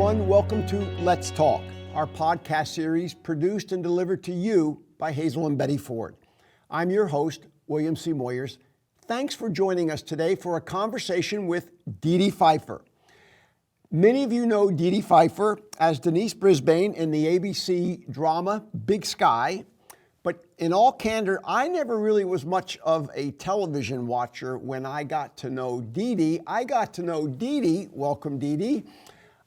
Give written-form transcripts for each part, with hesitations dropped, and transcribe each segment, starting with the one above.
everyone. Welcome to Let's Talk, our podcast series produced and delivered to you by Hazel and Betty Ford. I'm your host, William C. Moyers. Thanks for joining us today for a conversation with Dedee Pfeiffer. Many of you know Dedee Pfeiffer as Denise Brisbane in the ABC drama Big Sky. But in all candor, I never really was much of a television watcher when I got to know Dedee. I got to know Dedee. Welcome, Dedee.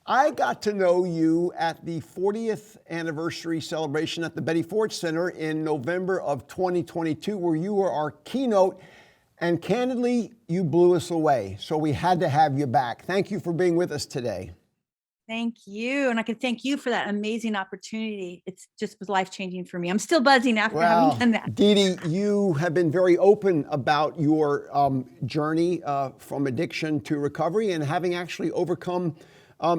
I got to know you at the 40th anniversary celebration at the Betty Ford Center in November of 2022, where you were our keynote. And candidly, you blew us away. So we had to have you back. Thank you for being with us today. Thank you. And I can thank you for that amazing opportunity. It's just was life-changing for me. I'm still buzzing after having done that. Dedee, you have been very open about your journey from addiction to recovery and having actually overcome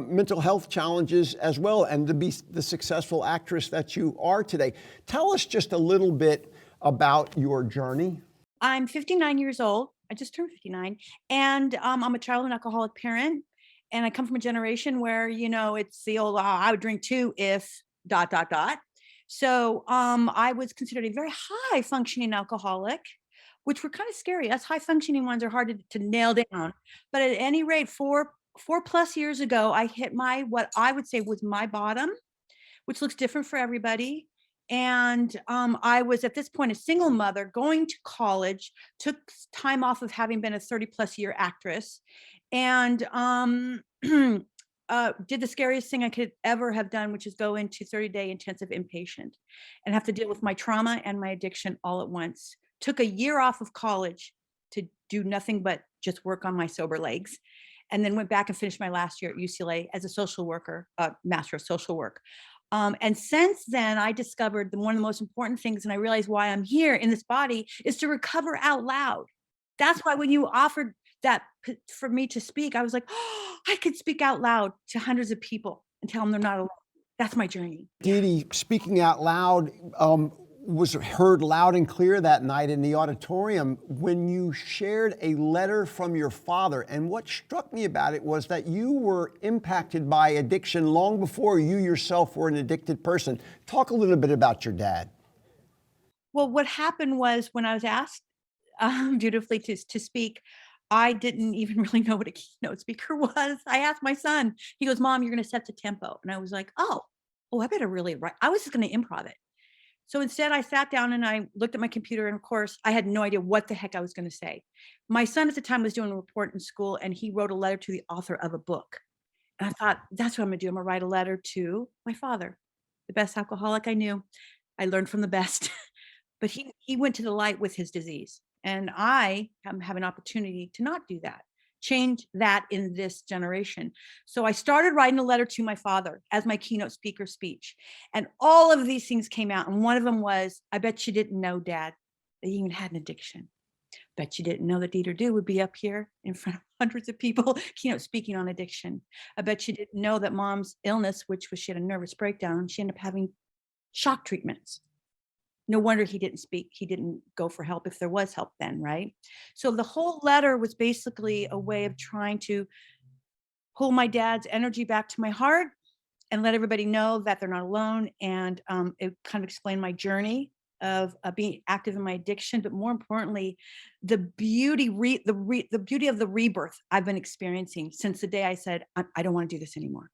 mental health challenges as well, and to be the successful actress that you are today. Tell us just a little bit about your journey. I'm 59 years old. I just turned 59. And I'm a child and alcoholic parent. And I come from a generation where, you know, it's the old, I would drink too if ... So I was considered a very high functioning alcoholic, which were kind of scary. Us high functioning ones are hard to nail down. But at any rate, four plus years ago, I hit what I would say was my bottom, which looks different for everybody. And I was at this point a single mother going to college, took time off of having been a 30 plus year actress, and did the scariest thing I could ever have done, which is go into 30-day intensive inpatient and have to deal with my trauma and my addiction all at once. Took a year off of college to do nothing but just work on my sober legs. And then went back and finished my last year at UCLA as a social worker, master of social work. And since then, I discovered one of the most important things, and I realized why I'm here in this body, is to recover out loud. That's why when you offered that for me to speak, I was like, oh, I could speak out loud to hundreds of people and tell them they're not alone. That's my journey. Dedee, speaking out loud was heard loud and clear that night in the auditorium when you shared a letter from your father. And what struck me about it was that you were impacted by addiction long before you yourself were an addicted person. Talk a little bit about your dad. Well, what happened was when I was asked dutifully to speak, I didn't even really know what a keynote speaker was. I asked my son, he goes, Mom, you're going to set the tempo. And I was like, oh, I better really write. I was just going to improv it. So instead I sat down and I looked at my computer, and of course I had no idea what the heck I was going to say. My son at the time was doing a report in school, and he wrote a letter to the author of a book. And I thought, that's what I'm going to do. I'm going to write a letter to my father, the best alcoholic I knew. I learned from the best, but he went to the light with his disease. And I have an opportunity to not do that, change that in this generation. So I started writing a letter to my father as my keynote speaker speech. And all of these things came out. And one of them was, I bet you didn't know, Dad, that he even had an addiction. Bet you didn't know that Dede would be up here in front of hundreds of people, keynote speaking on addiction. I bet you didn't know that Mom's illness, which was she had a nervous breakdown, she ended up having shock treatments. No wonder he didn't speak. He didn't go for help if there was help then, right? So the whole letter was basically a way of trying to pull my dad's energy back to my heart and let everybody know that they're not alone. And it kind of explained my journey of being active in my addiction, but more importantly, the beauty of the rebirth I've been experiencing since the day I said, I don't want to do this anymore.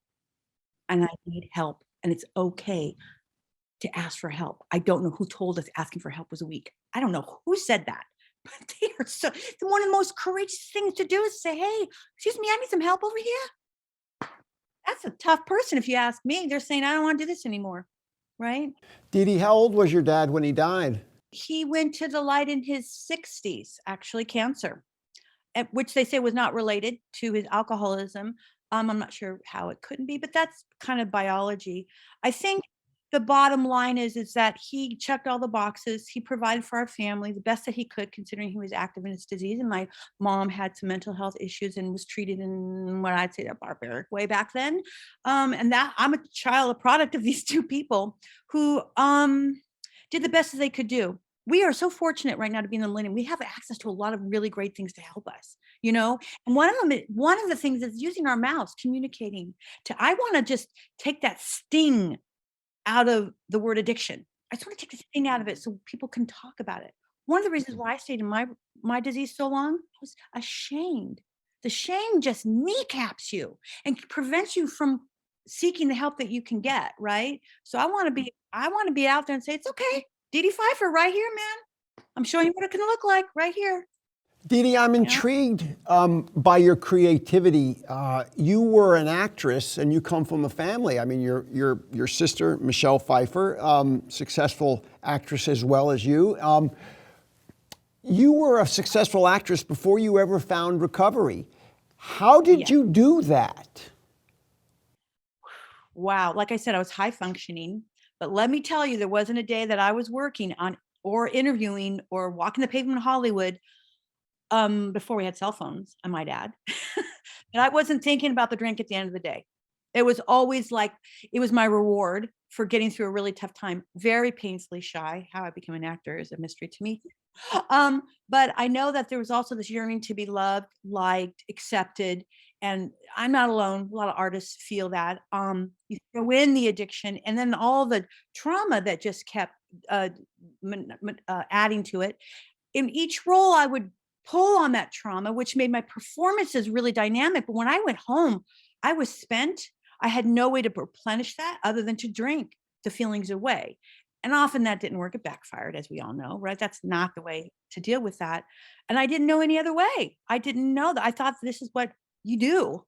And I need help, and it's okay to ask for help. I don't know who told us asking for help was weak. I don't know who said that, but they are one of the most courageous things to do is say, hey, excuse me, I need some help over here. That's a tough person. If you ask me, they're saying, I don't want to do this anymore. Right? Dedee, how old was your dad when he died? He went to the light in his 60s, actually cancer, which they say was not related to his alcoholism. I'm not sure how it couldn't be, but that's kind of biology. I think the bottom line is that he checked all the boxes. He provided for our family the best that he could, considering he was active in his disease. And my mom had some mental health issues and was treated in what I'd say a barbaric way back then. And that I'm a product of these two people who did the best that they could do we are so fortunate right now to be in the millennium. We have access to a lot of really great things to help us, you know? And one of the things is using our mouths, communicating I want to just take that sting out of the word addiction. I just want to take the sting out of it so people can talk about it. One of the reasons why I stayed in my disease so long, I was ashamed. The shame just kneecaps you and prevents you from seeking the help that you can get, right? So I want to be out there and say, it's okay. Dedee Pfeiffer right here, man. I'm showing you what it can look like right here. Dede, I'm intrigued by your creativity. You were an actress, and you come from a family. I mean, your sister Michelle Pfeiffer, successful actress as well as you. You were a successful actress before you ever found recovery. How did you do that? Wow. Like I said, I was high functioning, but let me tell you, there wasn't a day that I was working on or interviewing or walking the pavement in Hollywood before we had cell phones, I might add. And I wasn't thinking about the drink at the end of the day. It was always like, it was my reward for getting through a really tough time. Very painfully shy. How I became an actor is a mystery to me. But I know that there was also this yearning to be loved, liked, accepted. And I'm not alone. A lot of artists feel that. You throw in the addiction and then all the trauma that just kept adding to it. In each role, I would pull on that trauma, which made my performances really dynamic. But when I went home, I was spent. I had no way to replenish that other than to drink the feelings away. And often that didn't work. It backfired, as we all know, right? That's not the way to deal with that. And I didn't know any other way. I didn't know that. I thought this is what you do.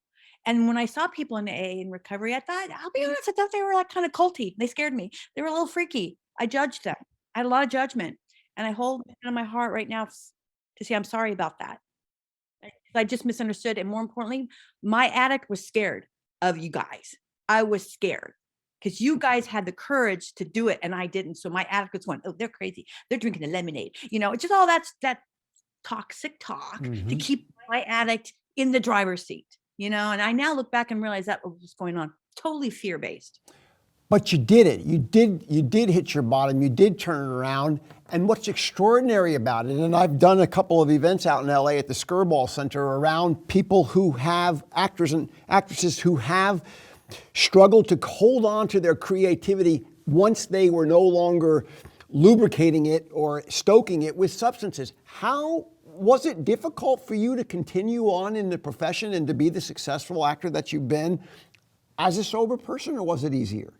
And when I saw people in AA and recovery, I thought, I'll be honest, I thought they were like kind of culty. They scared me. They were a little freaky. I judged them. I had a lot of judgment. And I hold it in my heart right now to say I'm sorry about that. I just misunderstood. And more importantly, my addict was scared of you guys. I was scared because you guys had the courage to do it and I didn't. So my addict was going, oh, they're crazy. They're drinking the lemonade. You know, it's just all that toxic talk to keep my addict in the driver's seat, you know? And I now look back and realize that was going on. Totally fear-based. But you did it. You did hit your bottom. You did turn it around. And what's extraordinary about it, and I've done a couple of events out in LA at the Skirball Center around people who have, actors and actresses who have struggled to hold on to their creativity once they were no longer lubricating it or stoking it with substances. How was it difficult for you to continue on in the profession and to be the successful actor that you've been as a sober person, or was it easier?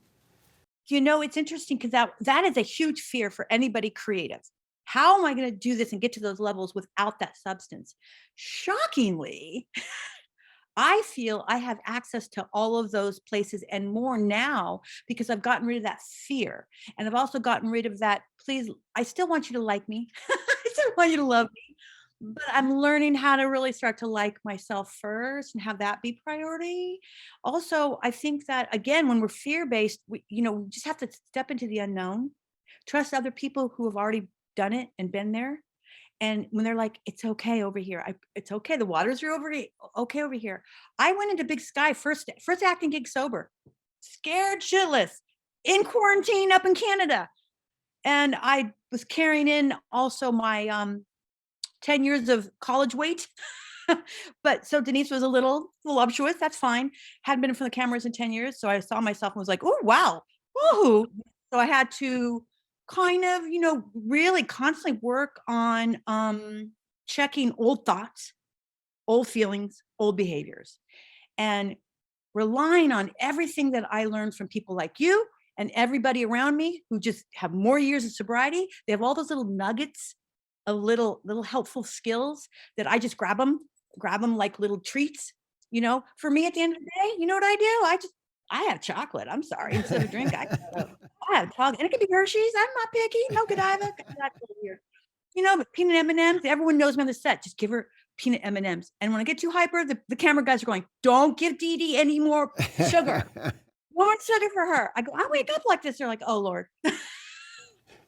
You know, it's interesting because that is a huge fear for anybody creative. How am I going to do this and get to those levels without that substance? Shockingly, I feel I have access to all of those places and more now because I've gotten rid of that fear. And I've also gotten rid of that, please, I still want you to like me. I still want you to love me. But I'm learning how to really start to like myself first and have that be priority. Also, I think that again, when we're fear-based, we just have to step into the unknown, trust other people who have already done it and been there. And when they're like, it's okay over here. It's okay. The waters are okay over here. I went into Big Sky first acting gig sober, scared shitless, in quarantine up in Canada. And I was carrying in also my 10 years of college weight. But so Denise was a little voluptuous. That's fine. Hadn't been in front of the cameras in 10 years. So I saw myself and was like, oh, wow. Woohoo. So I had to kind of, really constantly work on checking old thoughts, old feelings, old behaviors, and relying on everything that I learned from people like you and everybody around me who just have more years of sobriety. They have all those little nuggets of little helpful skills that I just grab them like little treats. For me at the end of the day, you know what I do? I have chocolate. I'm sorry. Instead of a drink, I have chocolate. And it could be Hershey's. I'm not picky. No Godiva. But peanut M&Ms, everyone knows me on the set. Just give her peanut M&Ms. And when I get too hyper, the camera guys are going, don't give Dede any more sugar. More sugar for her. I go, I wake up like this. They're like, oh, Lord.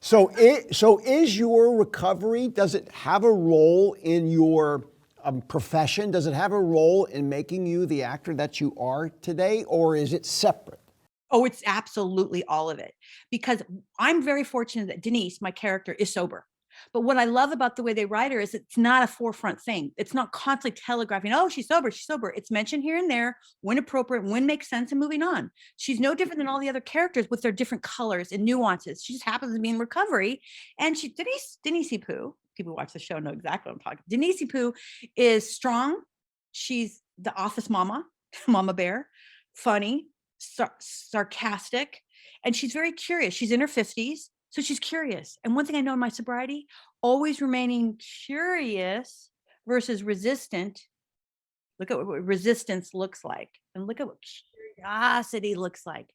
So is your recovery, does it have a role in your profession? Does it have a role in making you the actor that you are today, or is it separate? Oh, it's absolutely all of it. Because I'm very fortunate that Denise, my character, is sober. But what I love about the way they write her is it's not a forefront thing. It's not constantly telegraphing, oh, she's sober, she's sober. It's mentioned here and there when appropriate, when makes sense, and moving on. She's no different than all the other characters with their different colors and nuances. She just happens to be in recovery. And Denise Poo, people who watch the show know exactly what I'm talking about. Denise Poo is strong. She's the office mama, mama bear, funny, sarcastic, and she's very curious. She's in her 50s. So she's curious. And one thing I know in my sobriety, always remaining curious versus resistant. Look at what resistance looks like, and look at what curiosity looks like.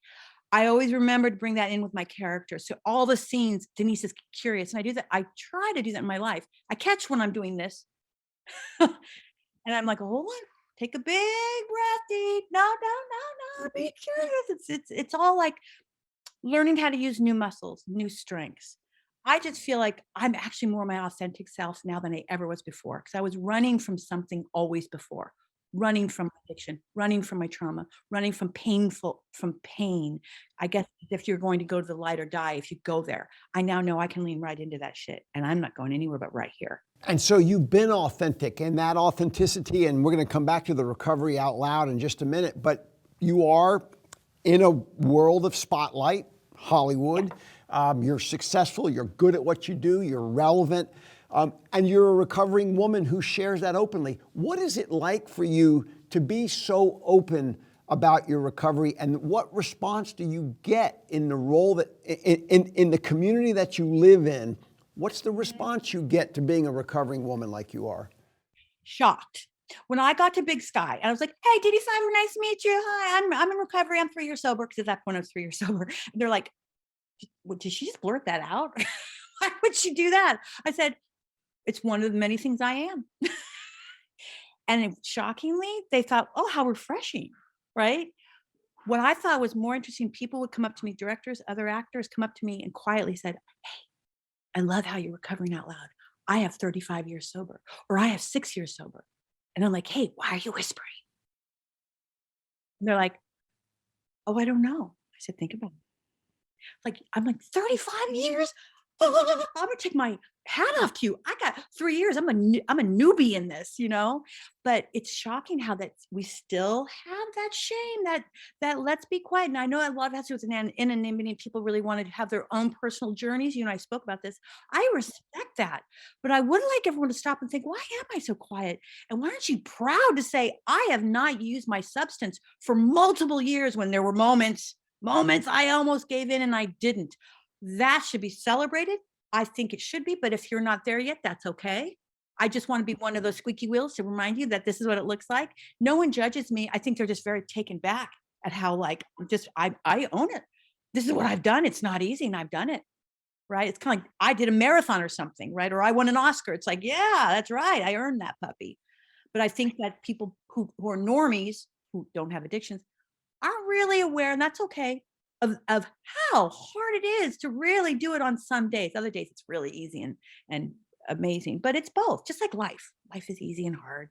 I always remember to bring that in with my characters. So all the scenes, Denise is curious. And I do that. I try to do that in my life. I catch when I'm doing this. And I'm like, hold on, take a big breath, Dede. No, be curious. It's all like learning how to use new muscles, new strengths. I just feel like I'm actually more my authentic self now than I ever was before, because I was running from something always before, running from addiction, running from my trauma, running from pain. I guess if you're going to go to the light or die, if you go there, I now know I can lean right into that shit, and I'm not going anywhere but right here. And so you've been authentic, and that authenticity, and we're going to come back to the recovery out loud in just a minute, but you are in a world of spotlight, Hollywood. You're successful, you're good at what you do, you're relevant, and you're a recovering woman who shares that openly. What is it like for you to be so open about your recovery, and what response do you get in the role that, in the community that you live in? What's the response you get to being a recovering woman like you are? Shocked. When I got to Big Sky, and I was like, hey, Dedee Pfeiffer, nice to meet you. Hi, I'm in recovery. I'm 3 years sober, because at that point I was 3 years sober. And they're like, did she just blurt that out? Why would she do that? I said, it's one of the many things I am. And shockingly, they thought, oh, how refreshing, right? What I thought was more interesting, people would come up to me, directors, other actors come up to me and quietly said, hey, I love how you're recovering out loud. I have 35 years sober, or I have 6 years sober. And I'm like, hey, why are you whispering? And they're like, oh, I don't know. I said, think about it. I'm like, 35 years? I'm gonna take my hat off to you. I got 3 years. I'm a newbie in this, But it's shocking how that we still have that shame, that let's be quiet. And I know a lot of it has to do with anonymity, and people really wanted to have their own personal journeys. You and I spoke about this. I respect that, but I would like everyone to stop and think, why am I so quiet? And why aren't you proud to say, I have not used my substance for multiple years, when there were moments I almost gave in and I didn't. That should be celebrated. I think it should be, but if you're not there yet, that's okay. I just want to be one of those squeaky wheels to remind you that this is what it looks like. No one judges me. I think they're just very taken back at how I own it. This is what I've done. It's not easy, and I've done it, right? It's kind of like I did a marathon or something, right? Or I won an Oscar. It's like, yeah, that's right. I earned that puppy. But I think that people who are normies, who don't have addictions, aren't really aware, and that's okay, of how hard it is to really do it on some days. Other days it's really easy and amazing, but it's both, just like life. Life is easy and hard,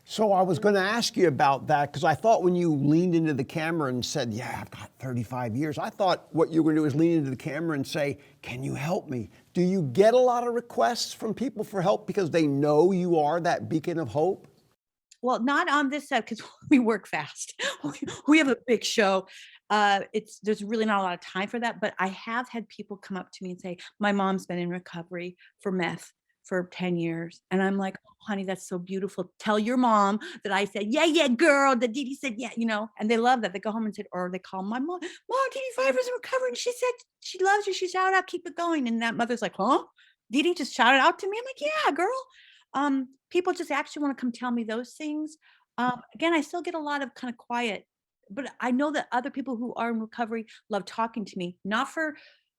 So I was going to ask you about that, because I thought when you leaned into the camera and said, yeah, I've got 35 years, I thought what you were going to do is lean into the camera and say, can you help me? Do you get a lot of requests from people for help because they know you are that beacon of hope? Well, not on this set, because we work fast. We have a big show. There's really not a lot of time for that, but I have had people come up to me and say, my mom's been in recovery for meth for 10 years. And I'm like, oh, honey, that's so beautiful. Tell your mom that I said, yeah, girl, that Dede said, yeah, and they love that. They go home and say, or they call my mom, Dedee Pfeiffer's in recovery, and she said she loves you. She shouted out, keep it going. And that mother's like, huh? Dede just shouted out to me. I'm like, yeah, girl. People just actually want to come tell me those things. Again, I still get a lot of kind of quiet, but I know that other people who are in recovery love talking to me, not for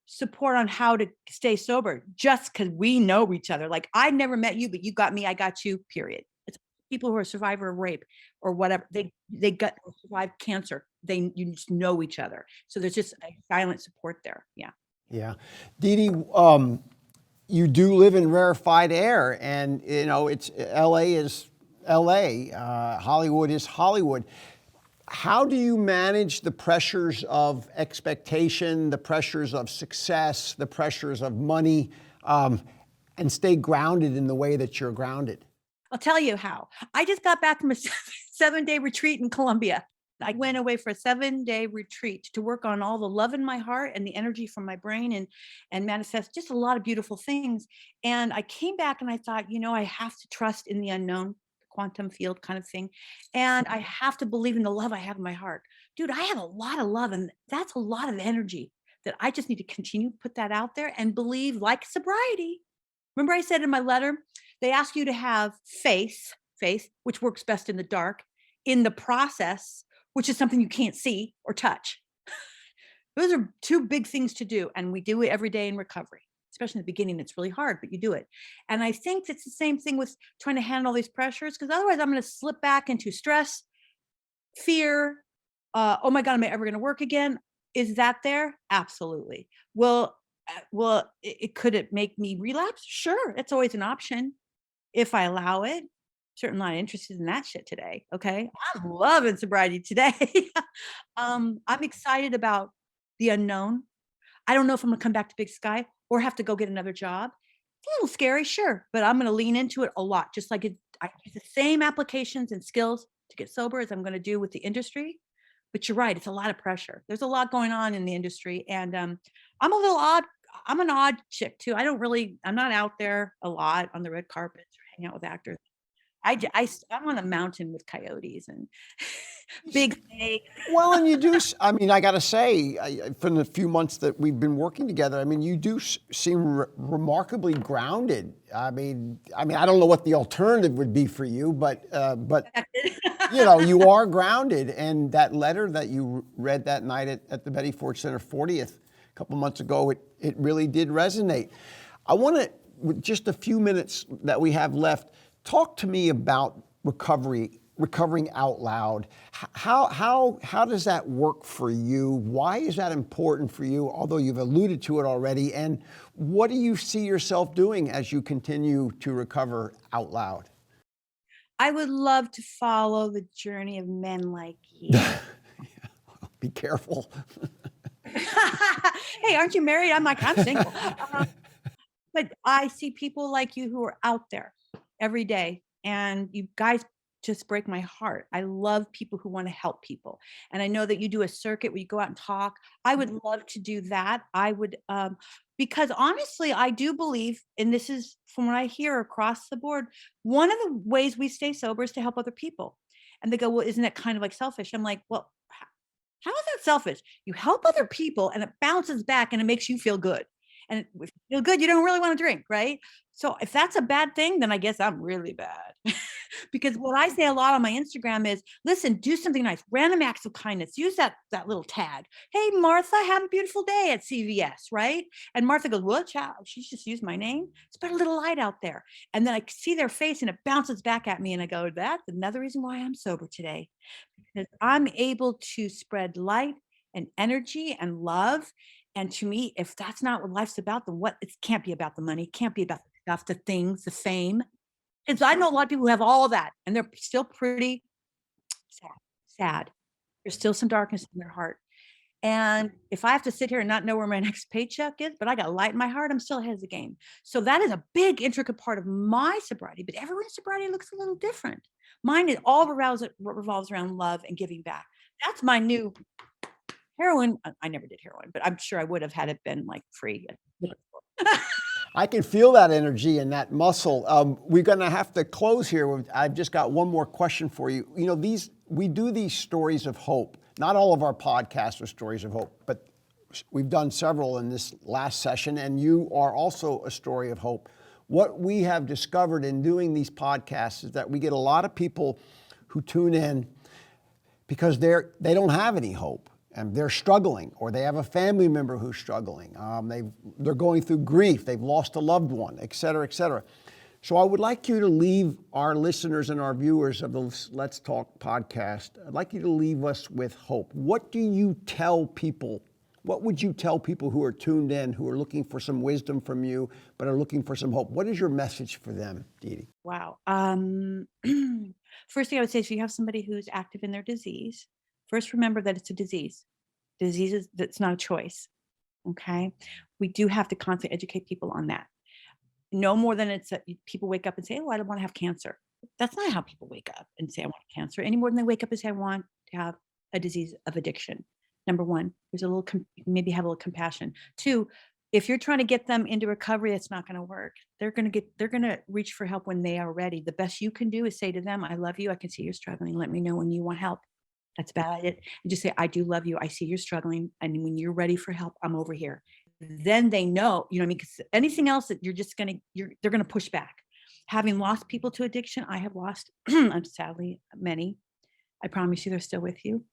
support on how to stay sober, just because we know each other. Like, I never met you, but you got me, I got you, period. It's people who are a survivor of rape or whatever. They got survived cancer. You just know each other. So there's just a silent support there. Yeah. Yeah. Dede, you do live in rarefied air, and it's LA is LA, Hollywood is Hollywood. How do you manage the pressures of expectation, the pressures of success, the pressures of money, and stay grounded in the way that you're grounded? I'll tell you how. I just got back from a 7-day retreat in Colombia. I went away for a 7-day retreat to work on all the love in my heart and the energy from my brain and manifest just a lot of beautiful things. And I came back and I thought, I have to trust in the unknown, quantum field kind of thing. And I have to believe in the love I have in my heart. Dude, I have a lot of love, and that's a lot of energy that I just need to continue to put that out there and believe, like sobriety. Remember I said in my letter, they ask you to have faith, which works best in the dark, in the process, which is something you can't see or touch. Those are two big things to do. And we do it every day in recovery, especially in the beginning. It's really hard, but you do it. And I think it's the same thing with trying to handle these pressures, because otherwise I'm going to slip back into stress, fear. Oh my God, am I ever going to work again? Is that there? Absolutely. Could it make me relapse? Sure. It's always an option if I allow it. Certainly not interested in that shit today. Okay. I'm loving sobriety today. I'm excited about the unknown. I don't know if I'm gonna come back to Big Sky or have to go get another job. It's a little scary, sure, but I'm gonna lean into it a lot. Just like I use the same applications and skills to get sober as I'm gonna do with the industry. But you're right, it's a lot of pressure. There's a lot going on in the industry, and I'm a little odd. I'm an odd chick too. I'm not out there a lot on the red carpets or hanging out with actors. I'm on a mountain with coyotes and big snake. Well, and you do. I mean, I got to say, from the few months that we've been working together, I mean, you do seem remarkably grounded. I mean, I don't know what the alternative would be for you, but you are grounded. And that letter that you read that night at the Betty Ford Center 40th a couple months ago, it really did resonate. I want to, with just a few minutes that we have left, talk to me about recovering out loud. How does that work for you? Why is that important for you, although you've alluded to it already? And what do you see yourself doing as you continue to recover out loud? I would love to follow the journey of men like you. Be careful. Hey, aren't you married? I'm single. But I see people like you who are out there every day, and you guys just break my heart. I love people who want to help people. And I know that you do a circuit where you go out and talk. I would love to do that. I would, because honestly, I do believe, and this is from what I hear across the board, one of the ways we stay sober is to help other people. And they go, well, isn't that kind of like selfish? I'm like, well, how is that selfish? You help other people and it bounces back and it makes you feel good. And if you feel good, you don't really want to drink, right? So if that's a bad thing, then I guess I'm really bad. Because what I say a lot on my Instagram is, listen, do something nice, random acts of kindness. Use that little tag. Hey, Martha, have a beautiful day at CVS, right? And Martha goes, what, child? She just used my name. Spread a little light out there. And then I see their face and it bounces back at me. And I go, that's another reason why I'm sober today. Because I'm able to spread light and energy and love. And to me, if that's not what life's about, then what? It can't be about the money. It can't be about the stuff, the things, the fame. Because I know a lot of people who have all that and they're still pretty sad. There's still some darkness in their heart. And if I have to sit here and not know where my next paycheck is, but I got light in my heart, I'm still ahead of the game. So that is a big, intricate part of my sobriety, but everyone's sobriety looks a little different. Mine is all revolves around love and giving back. That's my new heroin. I never did heroin, but I'm sure I would have had it been like free. I can feel that energy and that muscle. We're going to have to close here. I've just got one more question for you. We do these stories of hope. Not all of our podcasts are stories of hope, but we've done several in this last session, and you are also a story of hope. What we have discovered in doing these podcasts is that we get a lot of people who tune in because they don't have any hope. And they're struggling, or they have a family member who's struggling. They're going through grief. They've lost a loved one, et cetera, et cetera. So I would like you to leave our listeners and our viewers of the Let's Talk podcast, I'd like you to leave us with hope. What do you tell people? What would you tell people who are tuned in, who are looking for some wisdom from you, but are looking for some hope? What is your message for them, Dede? Wow. First thing I would say is, if you have somebody who's active in their disease, first remember that it's a disease. That's not a choice. Okay. We do have to constantly educate people on that. no more than people wake up and say, oh, I don't want to have cancer. That's not how people wake up and say, I want cancer, any more than they wake up and say, I want to have a disease of addiction. Number one, there's a little, maybe have a little compassion. Two, if you're trying to get them into recovery, it's not going to work. They're going to reach for help when they are ready. The best you can do is say to them, I love you. I can see you're struggling. Let me know when you want help. That's about it. And just say, I do love you. I see you're struggling. And when you're ready for help, I'm over here. Then they know, you know what I mean? Because anything else that they're going to push back. Having lost people to addiction, I have lost, sadly, many. I promise you they're still with you.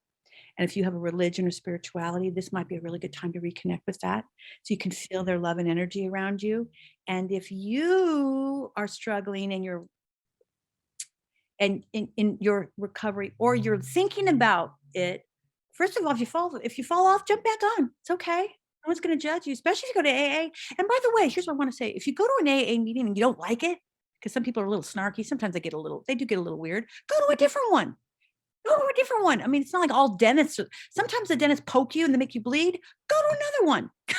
And if you have a religion or spirituality, this might be a really good time to reconnect with that. So you can feel their love and energy around you. And if you are struggling in your recovery, or you're thinking about it, first of all, if you fall off, jump back on. It's okay. No one's going to judge you, especially if you go to AA. And by the way, here's what I want to say. If you go to an AA meeting and you don't like it, because some people are a little snarky, sometimes they do get a little weird, go to a different one. I mean, it's not like all dentists. Sometimes the dentists poke you and they make you bleed. Go to another one. Keep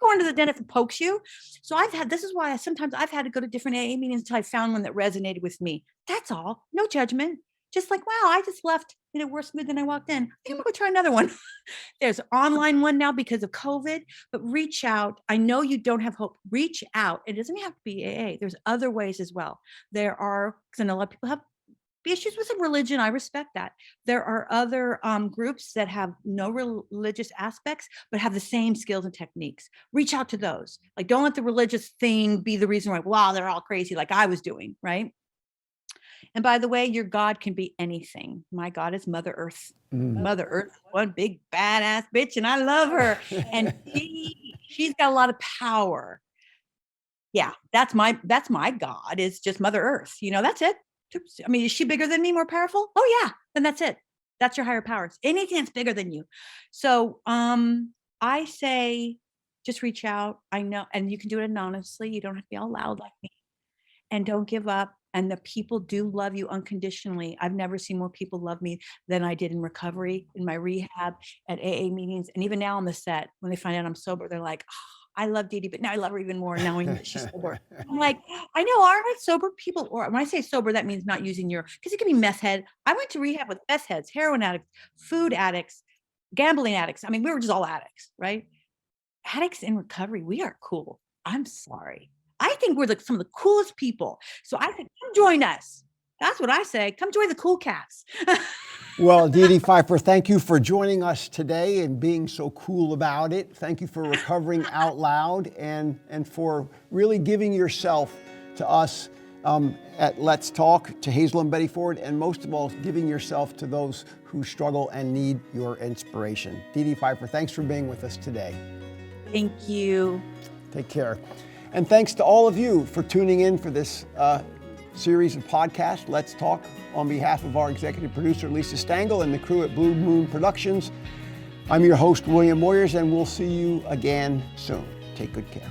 going to the dentist that pokes you. So this is why sometimes I've had to go to different AA meetings until I found one that resonated with me. That's all. No judgment. Just like, wow, I just left in a worse mood than I walked in. I think I'm going to try another one. There's an online one now because of COVID, but reach out. I know you don't have hope. Reach out. It doesn't have to be AA. There's other ways as well. There are, because I know a lot of people have issues with religion. I respect that. There are other groups that have no religious aspects, but have the same skills and techniques. Reach out to those. Like, don't let the religious thing be the reason why, wow, they're all crazy like I was doing, right? And by the way, your God can be anything. My God is Mother Earth. Mother Earth, one big badass bitch, and I love her. And she's got a lot of power. Yeah, that's my God, is just Mother Earth. You know, that's it. I mean, is she bigger than me, more powerful? Oh yeah, then that's it. That's your higher powers. Anything that's bigger than you. So I say, just reach out. I know, and you can do it anonymously. You don't have to be all loud like me. And don't give up. And the people do love you unconditionally. I've never seen more people love me than I did in recovery, in my rehab, at AA meetings, and even now on the set, when they find out I'm sober, they're like, oh, I love Dede, but now I love her even more knowing that she's sober. I'm like, I know, aren't sober people, or when I say sober, that means not using because it can be meth head. I went to rehab with meth heads, heroin addicts, food addicts, gambling addicts. I mean, we were just all addicts, right? Addicts in recovery, we are cool. I'm sorry. I think we're some of the coolest people. So I think, come join us. That's what I say. Come join the cool cats. Well, Dedee Pfeiffer, thank you for joining us today and being so cool about it. Thank you for recovering out loud and for really giving yourself to us at Let's Talk, to Hazel and Betty Ford, and most of all, giving yourself to those who struggle and need your inspiration. Dedee Pfeiffer, thanks for being with us today. Thank you. Take care. And thanks to all of you for tuning in for this series of podcasts, Let's Talk. On behalf of our executive producer, Lisa Stengel, and the crew at Blue Moon Productions, I'm your host, William Moyers, and we'll see you again soon. Take good care.